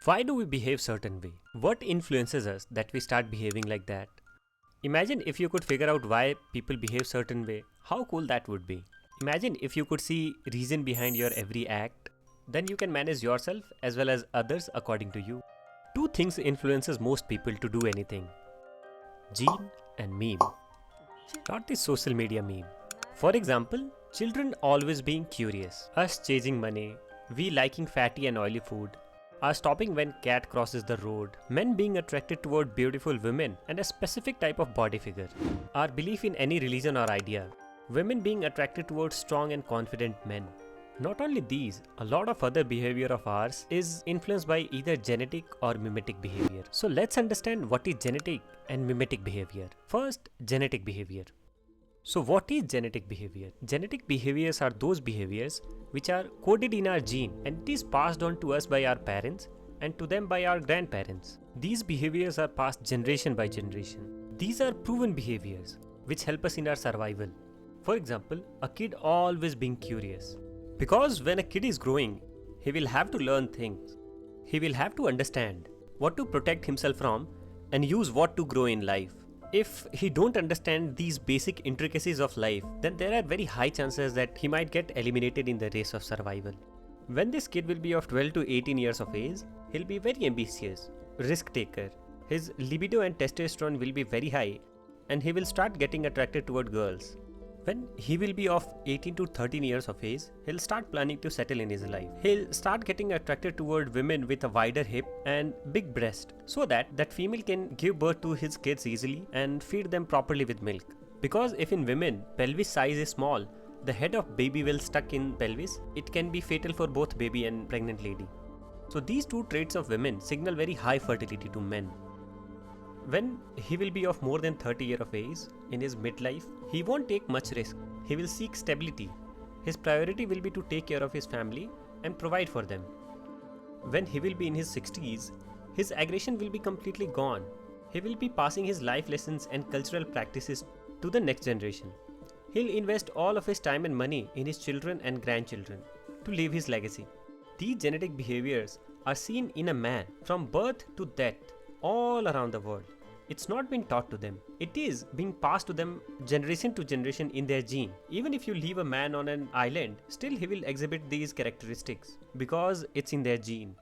Why do we behave certain way? What influences us that we start behaving like that? Imagine if you could figure out why people behave certain way. How cool that would be. Imagine if you could see reason behind your every act. Then you can manage yourself as well as others according to you. Two things influences most people to do anything. Gene and meme. Not the social media meme. For example, children always being curious, us chasing money, we liking fatty and oily food, us stopping when cat crosses the road, men being attracted toward beautiful women and a specific type of body figure, our belief in any religion or idea, women being attracted towards strong and confident men. Not only these, a lot of other behavior of ours is influenced by either genetic or mimetic behavior. So let's understand what is genetic and mimetic behavior. First, genetic behavior. So what is genetic behavior? Genetic behaviors are those behaviors which are coded in our gene and it is passed on to us by our parents and to them by our grandparents. These behaviors are passed generation by generation. These are proven behaviors which help us in our survival. For example, a kid always being curious. Because when a kid is growing, he will have to learn things. He will have to understand what to protect himself from and use what to grow in life. If he don't understand these basic intricacies of life, then there are very high chances that he might get eliminated in the race of survival. When this kid will be of 12 to 18 years of age, he'll be very ambitious, risk taker. His libido and testosterone will be very high and he will start getting attracted toward girls. When he will be of 18 to 13 years of age, he'll start planning to settle in his life. He'll start getting attracted toward women with a wider hip and big breast so that female can give birth to his kids easily and feed them properly with milk. Because if in women, pelvis size is small, the head of baby will stuck in pelvis, it can be fatal for both baby and pregnant lady. So these two traits of women signal very high fertility to men. When he will be of more than 30 years of age, in his midlife, he won't take much risk. He will seek stability. His priority will be to take care of his family and provide for them. When he will be in his 60s, his aggression will be completely gone. He will be passing his life lessons and cultural practices to the next generation. He'll invest all of his time and money in his children and grandchildren to leave his legacy. These genetic behaviors are seen in a man from birth to death all around the world. It's not been taught to them. It is being passed to them generation to generation in their gene. Even if you leave a man on an island, still he will exhibit these characteristics because it's in their gene.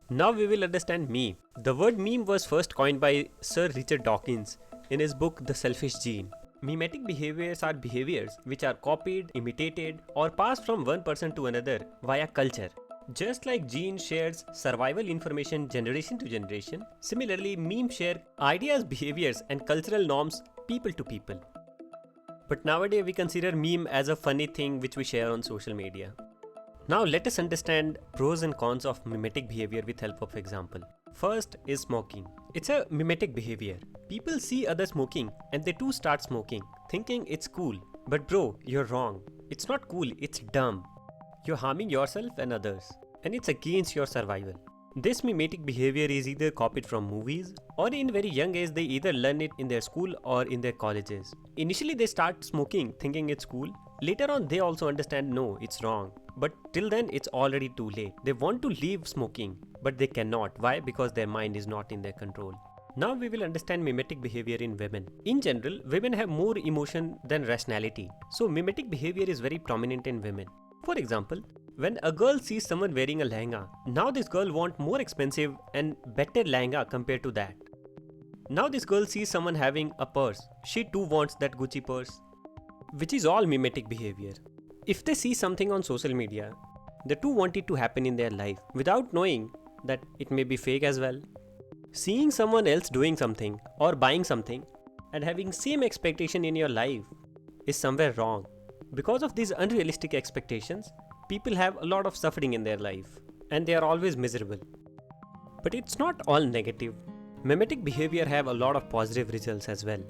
Now we will understand meme. The word meme was first coined by Sir Richard Dawkins in his book The Selfish Gene. Memetic behaviors are behaviors which are copied, imitated, or passed from one person to another via culture. Just like gene shares survival information generation to generation, similarly meme share ideas, behaviors and cultural norms people to people. But nowadays we consider meme as a funny thing which we share on social media. Now let us understand pros and cons of mimetic behavior with help of example. First is smoking. It's a mimetic behavior. People see others smoking and they too start smoking, thinking it's cool. But bro, you're wrong. It's not cool, it's dumb. You're harming yourself and others, and it's against your survival. This mimetic behavior is either copied from movies or in very young age they either learn it in their school or in their colleges. Initially they start smoking thinking it's cool. Later on they also understand no, it's wrong. But till then it's already too late. They want to leave smoking but they cannot. Why? Because their mind is not in their control. Now we will understand mimetic behavior in women. In general, women have more emotion than rationality. So mimetic behavior is very prominent in women. For example, when a girl sees someone wearing a lehenga, now this girl wants more expensive and better lehenga compared to that. Now this girl sees someone having a purse, she too wants that Gucci purse, which is all mimetic behavior. If they see something on social media, they too want it to happen in their life without knowing that it may be fake as well. Seeing someone else doing something or buying something and having same expectation in your life is somewhere wrong. Because of these unrealistic expectations, people have a lot of suffering in their life and they are always miserable. But it's not all negative. Mimetic behavior have a lot of positive results as well.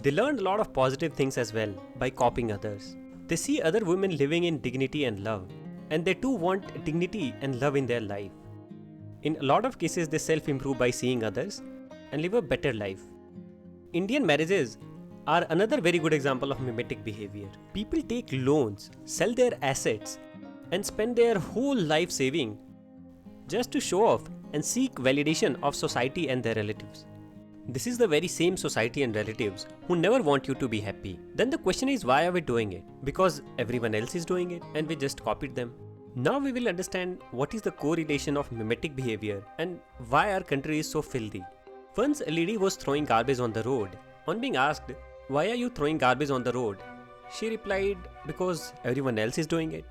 They learn a lot of positive things as well by copying others. They see other women living in dignity and love, and they too want dignity and love in their life. In a lot of cases, they self-improve by seeing others and live a better life. Indian marriages are another very good example of mimetic behavior. People take loans, sell their assets, and spend their whole life saving just to show off and seek validation of society and their relatives. This is the very same society and relatives who never want you to be happy. Then the question is, why are we doing it? Because everyone else is doing it and we just copied them. Now we will understand what is the correlation of mimetic behavior and why our country is so filthy. Once a lady was throwing garbage on the road. On being asked, "Why are you throwing garbage on the road?" she replied, "Because everyone else is doing it."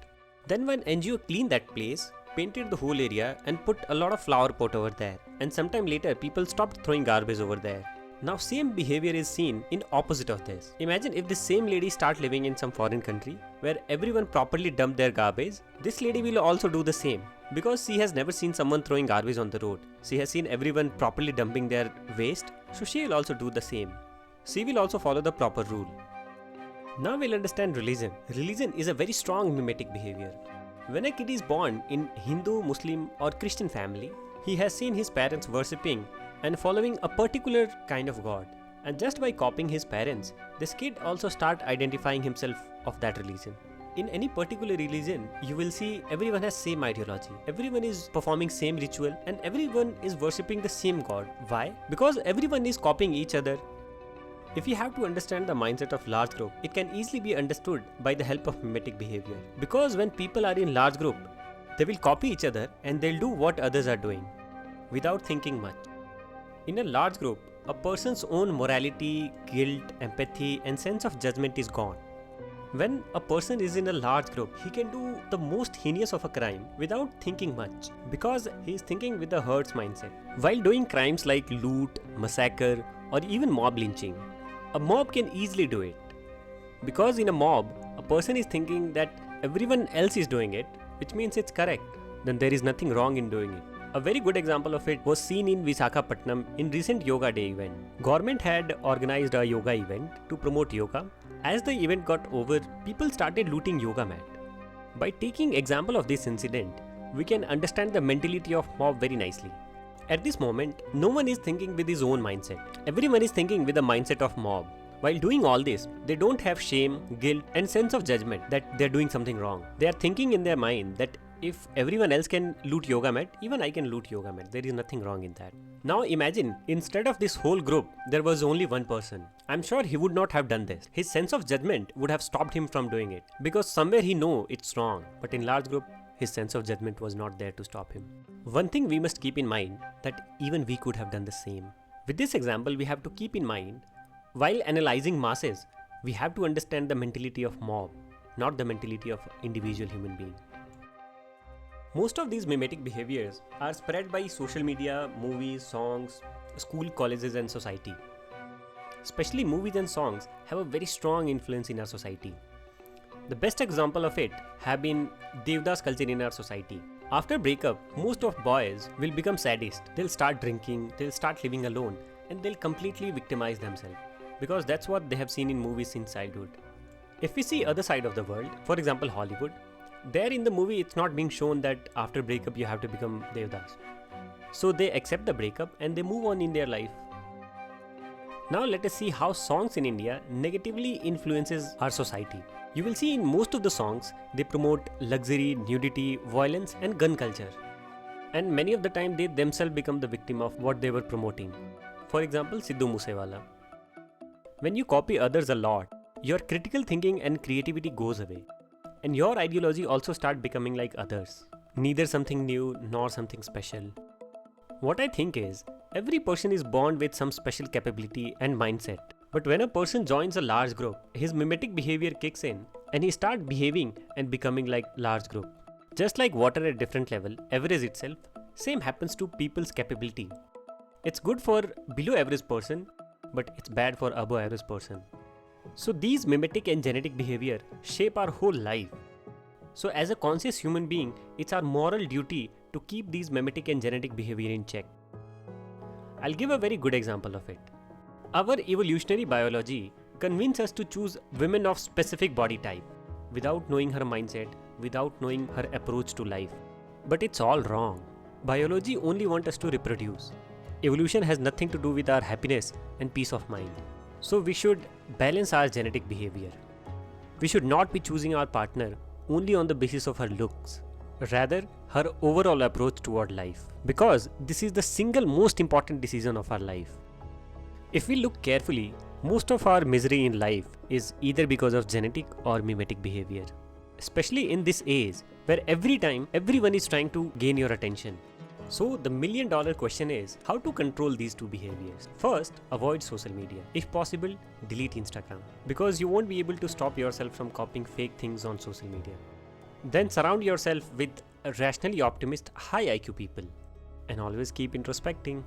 Then one NGO cleaned that place, painted the whole area and put a lot of flower pot over there. And sometime later people stopped throwing garbage over there. Now same behavior is seen in opposite of this. Imagine if this same lady start living in some foreign country where everyone properly dump their garbage. This lady will also do the same because she has never seen someone throwing garbage on the road. She has seen everyone properly dumping their waste, so she will also do the same. She will also follow the proper rule. Now we'll understand religion. Religion is a very strong mimetic behavior. When a kid is born in Hindu, Muslim or Christian family, he has seen his parents worshipping and following a particular kind of God. And just by copying his parents, this kid also start identifying himself of that religion. In any particular religion, you will see everyone has same ideology. Everyone is performing same ritual and everyone is worshipping the same God. Why? Because everyone is copying each other. If you have to understand the mindset of large group, it can easily be understood by the help of mimetic behavior. Because when people are in large group, they will copy each other and they'll do what others are doing without thinking much. In a large group, a person's own morality, guilt, empathy and sense of judgment is gone. When a person is in a large group, he can do the most heinous of a crime without thinking much because he is thinking with a herd's mindset. While doing crimes like loot, massacre or even mob lynching, a mob can easily do it. Because in a mob, a person is thinking that everyone else is doing it, which means it's correct. Then there is nothing wrong in doing it. A very good example of it was seen in Visakhapatnam in recent Yoga Day event. Government had organized a yoga event to promote yoga. As the event got over, people started looting yoga mat. By taking example of this incident, we can understand the mentality of mob very nicely. At this moment, no one is thinking with his own mindset. Everyone is thinking with the mindset of mob. While doing all this, they don't have shame, guilt and sense of judgment that they're doing something wrong. They are thinking in their mind that if everyone else can loot yoga mat, even I can loot yoga mat. There is nothing wrong in that. Now imagine, instead of this whole group, there was only one person. I'm sure he would not have done this. His sense of judgment would have stopped him from doing it. Because somewhere he know it's wrong. But in large group, his sense of judgment was not there to stop him. One thing we must keep in mind that even we could have done the same. With this example, we have to keep in mind, while analyzing masses, we have to understand the mentality of mob, not the mentality of individual human being. Most of these mimetic behaviors are spread by social media, movies, songs, school, colleges and society. Especially movies and songs have a very strong influence in our society. The best example of it have been Devdas culture in our society. After breakup, most of boys will become sadist. They'll start drinking, they'll start living alone and they'll completely victimize themselves. Because that's what they have seen in movies since childhood. If we see other side of the world, for example Hollywood, there in the movie it's not being shown that after breakup you have to become Devdas. So they accept the breakup and they move on in their life. Now let us see how songs in India negatively influences our society. You will see in most of the songs, they promote luxury, nudity, violence and gun culture. And many of the time they themselves become the victim of what they were promoting. For example, Sidhu Moosewala. When you copy others a lot, your critical thinking and creativity goes away. And your ideology also start becoming like others. Neither something new nor something special. What I think is, every person is born with some special capability and mindset. But when a person joins a large group, his mimetic behavior kicks in and he starts behaving and becoming like large group. Just like water at different level average itself, same happens to people's capability. It's good for below average person, but it's bad for above average person. So these mimetic and genetic behavior shape our whole life. So as a conscious human being, it's our moral duty to keep these mimetic and genetic behavior in check. I'll give a very good example of it. Our evolutionary biology convinces us to choose women of specific body type without knowing her mindset, without knowing her approach to life. But it's all wrong. Biology only wants us to reproduce. Evolution has nothing to do with our happiness and peace of mind. So we should balance our genetic behavior. We should not be choosing our partner only on the basis of her looks. rather her overall approach toward life, because this is the single most important decision of our life. If we look carefully, most of our misery in life is either because of genetic or mimetic behavior, especially in this age where every time everyone is trying to gain your attention. So the $1,000,000 question is how to control these two behaviors. First, avoid social media. If possible, delete Instagram, because you won't be able to stop yourself from copying fake things on social media. Then surround yourself with rationally optimist, high IQ people, and always keep introspecting.